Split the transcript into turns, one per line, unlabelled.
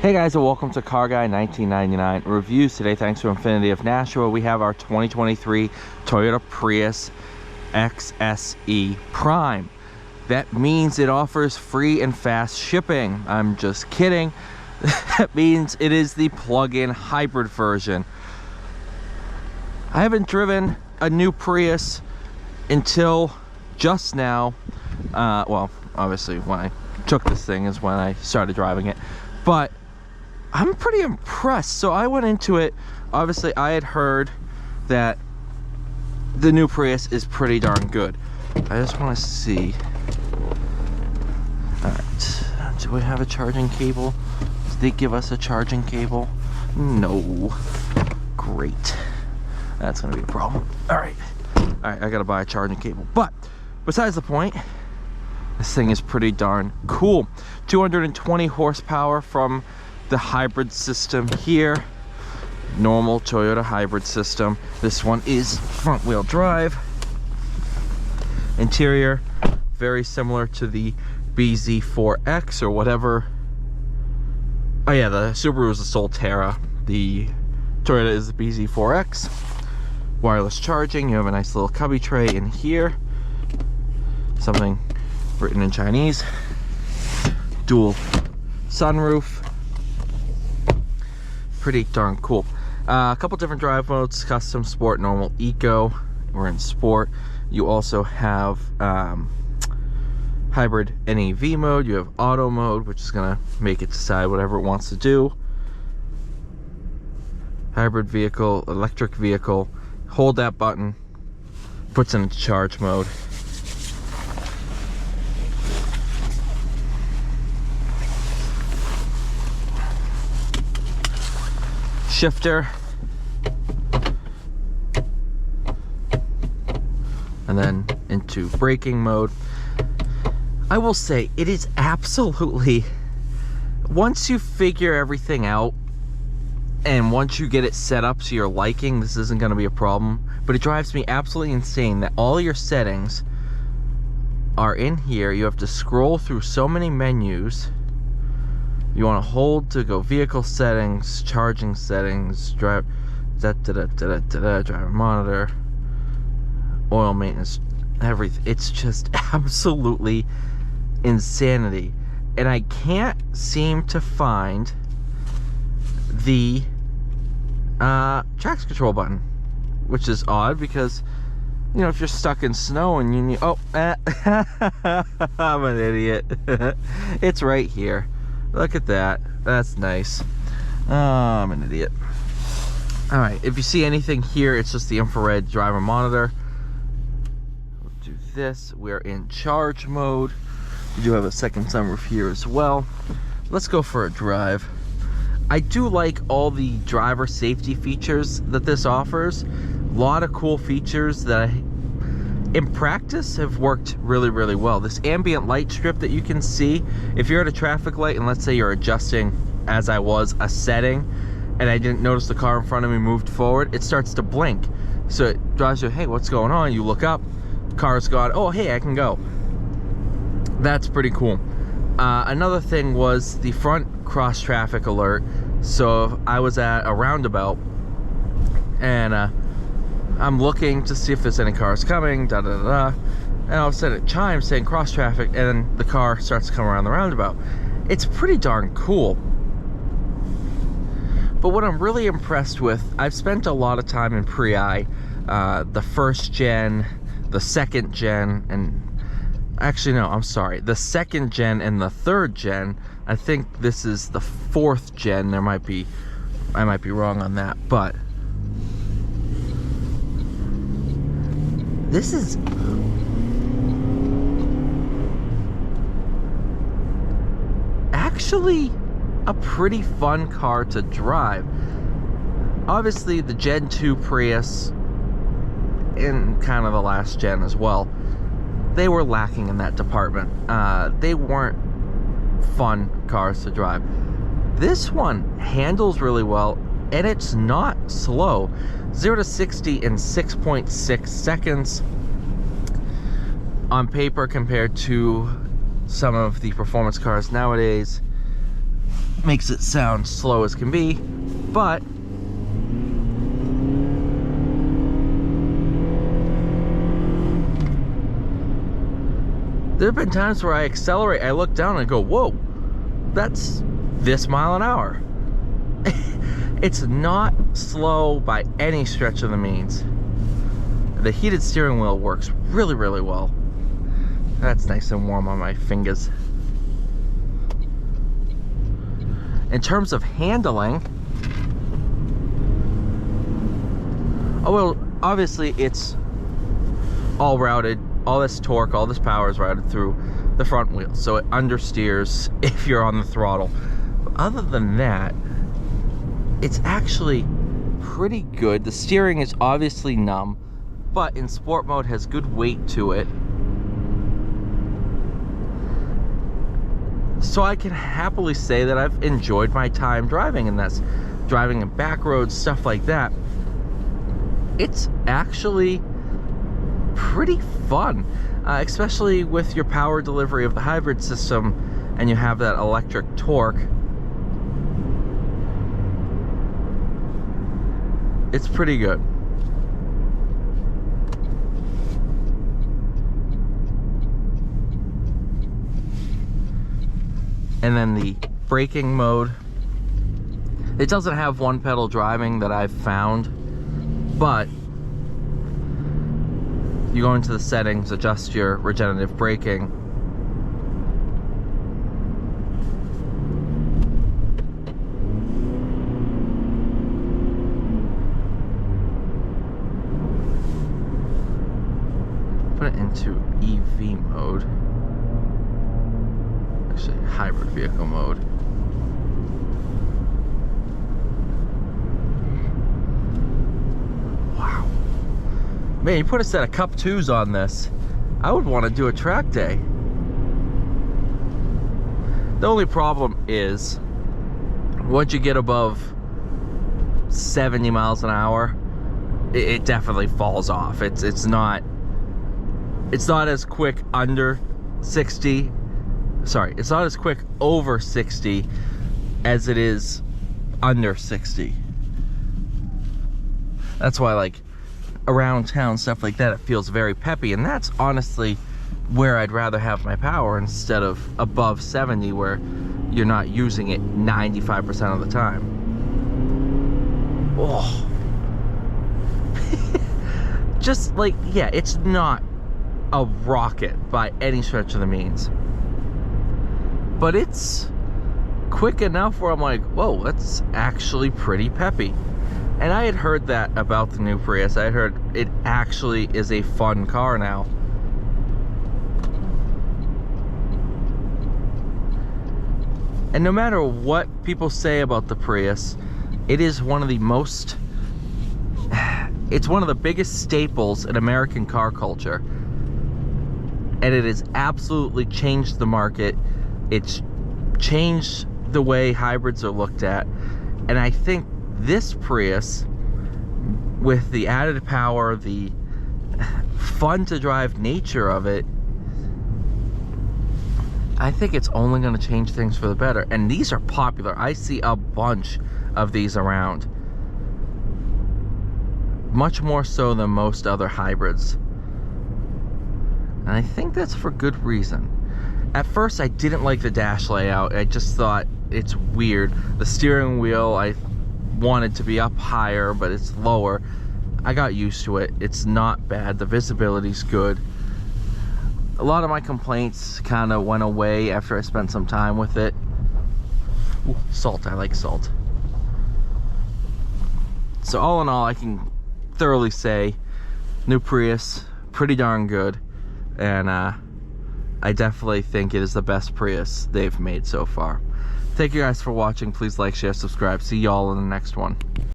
Hey guys, and welcome to Car Guy 1999 Reviews. Today, thanks to Infinity of Nashua, we have our 2023 Toyota Prius XSE Prime. That means it offers free and fast shipping. I'm just kidding. That means it is the plug-in hybrid version. I haven't driven a new Prius until just now. Well, obviously when I took this thing is when I started driving it, but I'm pretty impressed. So I went into it, obviously I had heard that the new Prius is pretty darn good. I just want to see. Alright, do we have a charging cable? Did they give us a charging cable? No. Great. That's gonna be a problem. Alright, I gotta buy a charging cable. But besides the point, this thing is pretty darn cool. 220 horsepower from the hybrid system here. Normal Toyota hybrid system. This one is front wheel drive. Interior very similar to the BZ4X or whatever. Oh yeah, the Subaru is the Solterra. The Toyota is the BZ4X. Wireless charging. You have a nice little cubby tray in here. Something written in Chinese. Dual sunroof. Pretty darn cool. A couple different drive modes: custom, sport, normal, eco. We're in sport. You also have hybrid NEV mode. You have auto mode, which is gonna make it decide whatever it wants to do. Hybrid vehicle, electric vehicle. Hold that button, puts it into charge mode. Shifter, and then into braking mode. I will say it is absolutely, once you figure everything out and once you get it set up to your liking, this isn't going to be a problem. But it drives me absolutely insane that all your settings are in here. You have to scroll through so many menus. You want to hold to go vehicle settings, charging settings, driver monitor, oil maintenance, everything. It's just absolutely insanity. And I can't seem to find the traction control button, which is odd because, you know, if you're stuck in snow and you need, I'm an idiot. It's right here. Look at that. That's nice. Oh, I'm an idiot. Alright, if you see anything here, it's just the infrared driver monitor. We'll do this. We're in charge mode. We do have a second sunroof here as well. Let's go for a drive. I do like all the driver safety features that this offers. A lot of cool features that in practice have worked really, really well. This ambient light strip that you can see, if you're at a traffic light and let's say you're adjusting, as I was, a setting, and I didn't notice the car in front of me moved forward, it starts to blink. So it drives you, hey, what's going on? You look up, car's gone, oh, hey, I can go. That's pretty cool. Another thing was the front cross traffic alert. So if I was at a roundabout and I'm looking to see if there's any cars coming, and all of a sudden it chimes saying cross traffic, and then the car starts to come around the roundabout. It's pretty darn cool. But what I'm really impressed with, I've spent a lot of time in Prii, the first gen, the second gen, and actually no, I'm sorry, the second gen and the third gen. I think this is the fourth gen. I might be wrong on that, but this is actually a pretty fun car to drive. Obviously the Gen 2 Prius and kind of the last gen as well, they were lacking in that department. They weren't fun cars to drive. This one handles really well and it's not slow. 0 to 60 in 6.6 seconds. On paper, compared to some of the performance cars nowadays, makes it sound slow as can be, but there have been times where I accelerate, I look down and go, whoa, that's this mile an hour. It's not slow by any stretch of the means. The heated steering wheel works really, really well. That's nice and warm on my fingers. In terms of handling, oh well, obviously it's all routed, all this torque, all this power is routed through the front wheel, so it understeers if you're on the throttle. But other than that, it's actually pretty good. The steering is obviously numb, but in sport mode has good weight to it. So I can happily say that I've enjoyed my time driving, and that's driving in back roads, stuff like that. It's actually pretty fun, especially with your power delivery of the hybrid system and you have that electric torque. It's pretty good. And then the braking mode, it doesn't have one pedal driving that I've found, but you go into the settings, adjust your regenerative braking, put it into EV mode, actually hybrid vehicle mode. Wow, man, you put a set of Cup 2s on this, I would want to do a track day. The only problem is once you get above 70 miles an hour, it definitely falls off. It's not as quick under 60. Sorry, it's not as quick over 60 as it is under 60. That's why, like, around town, stuff like that, it feels very peppy, and that's honestly where I'd rather have my power instead of above 70 where you're not using it 95% of the time. Oh. Just like, yeah, it's not a rocket by any stretch of the means, but it's quick enough where I'm like, whoa, that's actually pretty peppy. And I had heard that about the new Prius. I had heard it actually is a fun car now. And no matter what people say about the Prius, it is one of the most, it's one of the biggest staples in American car culture. And it has absolutely changed the market. It's changed the way hybrids are looked at. And I think this Prius, with the added power, the fun to drive nature of it, I think it's only going to change things for the better. And these are popular. I see a bunch of these around, much more so than most other hybrids. And I think that's for good reason. At first, I didn't like the dash layout. I just thought it's weird. The steering wheel, I wanted to be up higher, but it's lower. I got used to it. It's not bad. The visibility's good. A lot of my complaints kind of went away after I spent some time with it. Ooh, salt. I like salt. So all in all, I can thoroughly say new Prius, pretty darn good. And I definitely think it is the best Prius they've made so far. Thank you guys for watching. Please like, share, subscribe. See y'all in the next one.